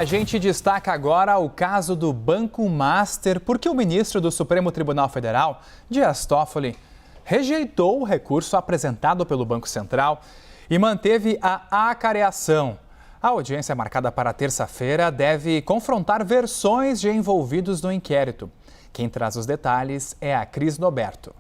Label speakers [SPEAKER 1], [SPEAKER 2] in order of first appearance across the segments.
[SPEAKER 1] A gente destaca agora o caso do Banco Master, porque o ministro do Supremo Tribunal Federal, Dias Toffoli, rejeitou o recurso apresentado pelo Banco Central e manteve a acareação. A audiência marcada para terça-feira deve confrontar versões de envolvidos no inquérito. Quem traz os detalhes é a Cris Noberto.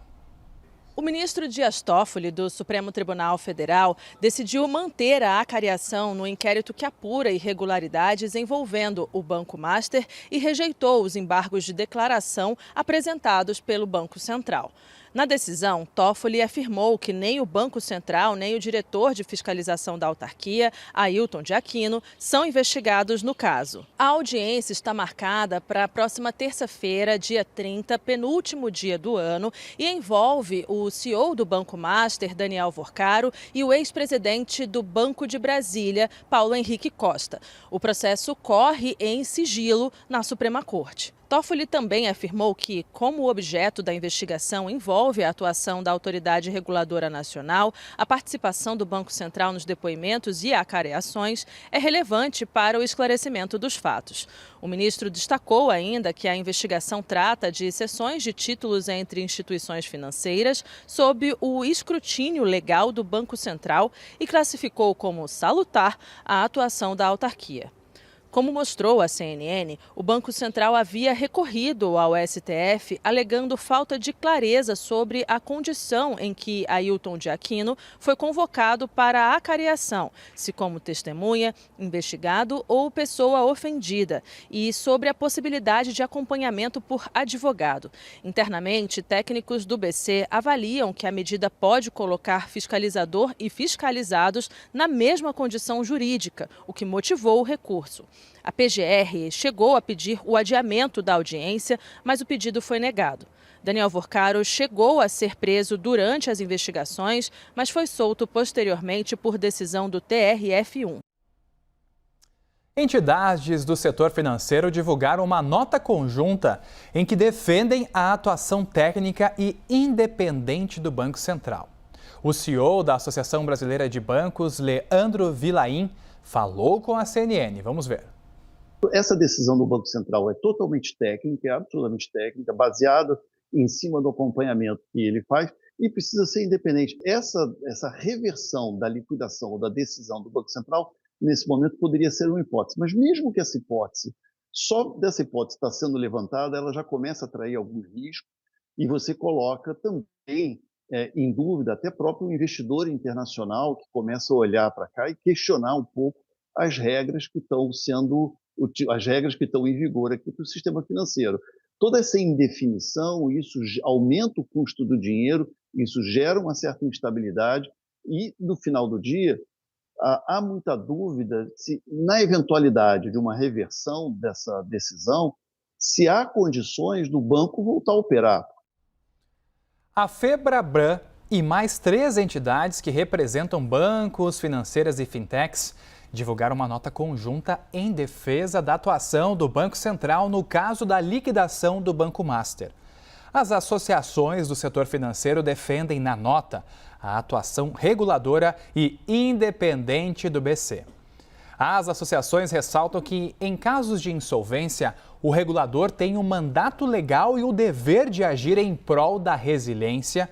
[SPEAKER 2] O ministro Dias Toffoli, do Supremo Tribunal Federal, decidiu manter a acareação no inquérito que apura irregularidades envolvendo o Banco Master e rejeitou os embargos de declaração apresentados pelo Banco Central. Na decisão, Toffoli afirmou que nem o Banco Central, nem o diretor de fiscalização da autarquia, Ailton de Aquino, são investigados no caso. A audiência está marcada para a próxima terça-feira, dia 30, penúltimo dia do ano, e envolve o CEO do Banco Master, Daniel Vorcaro, e o ex-presidente do Banco de Brasília, Paulo Henrique Costa. O processo corre em sigilo na Suprema Corte. Toffoli também afirmou que, como o objeto da investigação envolve a atuação da Autoridade Reguladora Nacional, a participação do Banco Central nos depoimentos e acareações é relevante para o esclarecimento dos fatos. O ministro destacou ainda que a investigação trata de cessões de títulos entre instituições financeiras sob o escrutínio legal do Banco Central e classificou como salutar a atuação da autarquia. Como mostrou a CNN, o Banco Central havia recorrido ao STF alegando falta de clareza sobre a condição em que Ailton de Aquino foi convocado para a acareação, se como testemunha, investigado ou pessoa ofendida, e sobre a possibilidade de acompanhamento por advogado. Internamente, técnicos do BC avaliam que a medida pode colocar fiscalizador e fiscalizados na mesma condição jurídica, o que motivou o recurso. A PGR chegou a pedir o adiamento da audiência, mas o pedido foi negado. Daniel Vorcaro chegou a ser preso durante as investigações, mas foi solto posteriormente por decisão do TRF1.
[SPEAKER 1] Entidades do setor financeiro divulgaram uma nota conjunta em que defendem a atuação técnica e independente do Banco Central. O CEO da Associação Brasileira de Bancos, Leandro Vilain, falou com a CNN. Vamos ver.
[SPEAKER 3] Essa decisão do Banco Central é totalmente técnica, é absolutamente técnica, baseada em cima do acompanhamento que ele faz e precisa ser independente. Essa reversão da liquidação ou da decisão do Banco Central, nesse momento, poderia ser uma hipótese. Mas mesmo que essa hipótese, só dessa hipótese está sendo levantada, ela já começa a atrair algum risco e você coloca também em dúvida até próprio investidor internacional que começa a olhar para cá e questionar um pouco as regras que estão em vigor aqui para o sistema financeiro. Toda essa indefinição, isso aumenta o custo do dinheiro, isso gera uma certa instabilidade e, no final do dia, há muita dúvida se, na eventualidade de uma reversão dessa decisão, se há condições do banco voltar a operar.
[SPEAKER 1] A FEBRABAN e mais 3 entidades que representam bancos, financeiras e fintechs divulgaram uma nota conjunta em defesa da atuação do Banco Central no caso da liquidação do Banco Master. As associações do setor financeiro defendem na nota a atuação reguladora e independente do BC. As associações ressaltam que, em casos de insolvência, o regulador tem um mandato legal e o dever de agir em prol da resiliência,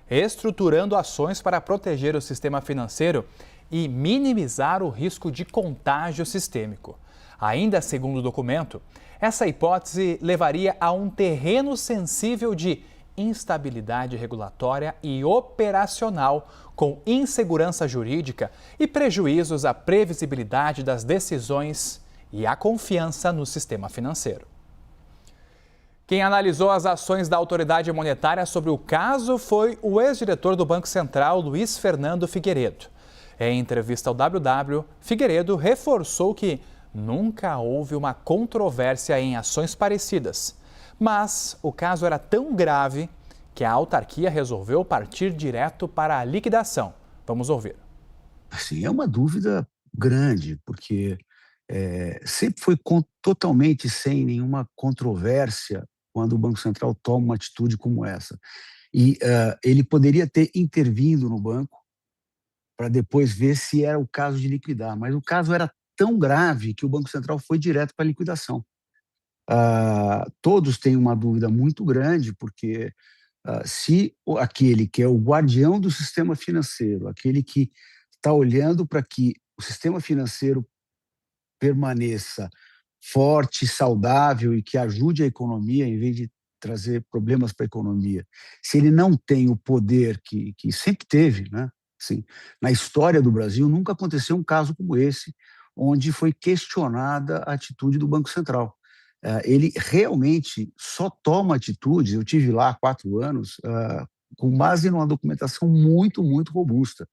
[SPEAKER 1] estruturando ações para proteger o sistema financeiro e minimizar o risco de contágio sistêmico. Ainda segundo o documento, essa hipótese levaria a um terreno sensível de instabilidade regulatória e operacional, com insegurança jurídica e prejuízos à previsibilidade das decisões e à confiança no sistema financeiro. Quem analisou as ações da autoridade monetária sobre o caso foi o ex-diretor do Banco Central, Luiz Fernando Figueiredo. Em entrevista ao WW, Figueiredo reforçou que nunca houve uma controvérsia em ações parecidas, mas o caso era tão grave que a autarquia resolveu partir direto para a liquidação. Vamos ouvir.
[SPEAKER 4] Assim, é uma dúvida grande, porque sempre foi totalmente sem nenhuma controvérsia quando o Banco Central toma uma atitude como essa. E ele poderia ter intervindo no banco para depois ver se era o caso de liquidar. Mas o caso era tão grave que o Banco Central foi direto para a liquidação. Todos têm uma dúvida muito grande, porque se aquele que é o guardião do sistema financeiro, aquele que está olhando para que o sistema financeiro permaneça forte, saudável e que ajude a economia, em vez de trazer problemas para a economia, se ele não tem o poder que sempre teve, né? Assim, na história do Brasil, nunca aconteceu um caso como esse, onde foi questionada a atitude do Banco Central. Ele realmente só toma atitudes, eu tive lá há 4 anos, com base numa documentação muito, muito robusta.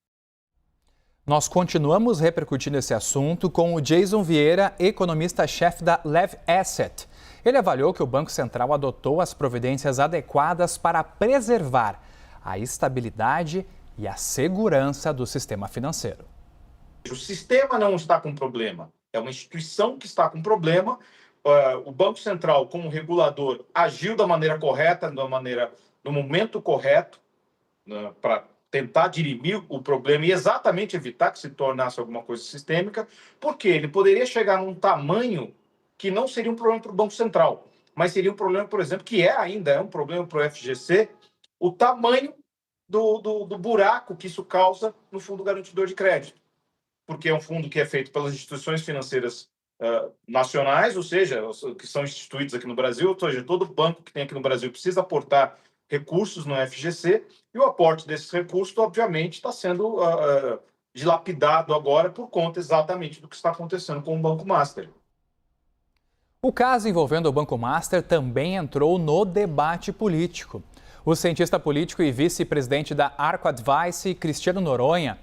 [SPEAKER 1] Nós continuamos repercutindo esse assunto com o Jason Vieira, economista-chefe da Lev Asset. Ele avaliou que o Banco Central adotou as providências adequadas para preservar a estabilidade e a segurança do sistema financeiro.
[SPEAKER 5] O sistema não está com problema, é uma instituição que está com problema. O Banco Central, como regulador, agiu da maneira correta, no momento correto, para tentar dirimir o problema e exatamente evitar que se tornasse alguma coisa sistêmica, porque ele poderia chegar num tamanho que não seria um problema para o Banco Central, mas seria um problema, por exemplo, que ainda é um problema para o FGC, o tamanho do buraco que isso causa no Fundo Garantidor de Crédito, porque é um fundo que é feito pelas instituições financeiras nacionais, ou seja, que são instituídos aqui no Brasil, ou seja, todo banco que tem aqui no Brasil precisa aportar recursos no FGC, e o aporte desses recursos, obviamente, está sendo dilapidado agora por conta exatamente do que está acontecendo com o Banco Master.
[SPEAKER 1] O caso envolvendo o Banco Master também entrou no debate político. O cientista político e vice-presidente da Arco Advice, Cristiano Noronha,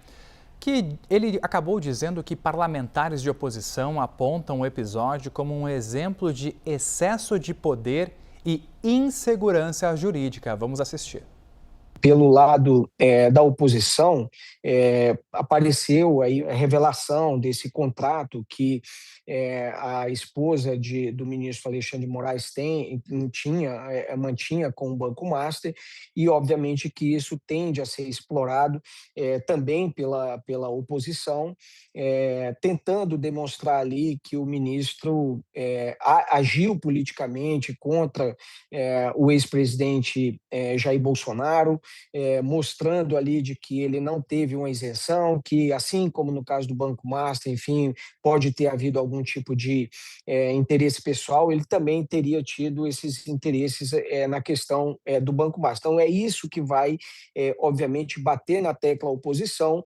[SPEAKER 1] que ele acabou dizendo que parlamentares de oposição apontam o episódio como um exemplo de excesso de poder e insegurança jurídica. Vamos assistir.
[SPEAKER 6] Pelo lado da oposição, apareceu aí a revelação desse contrato que a esposa do ministro Alexandre de Moraes mantinha com o Banco Master, e obviamente que isso tende a ser explorado também pela oposição, tentando demonstrar ali que o ministro agiu politicamente contra o ex-presidente Jair Bolsonaro, mostrando ali de que ele não teve uma isenção, que assim como no caso do Banco Master, enfim, pode ter havido algum tipo de interesse pessoal, ele também teria tido esses interesses na questão do Banco Master. Então é isso que vai, obviamente, bater na tecla oposição.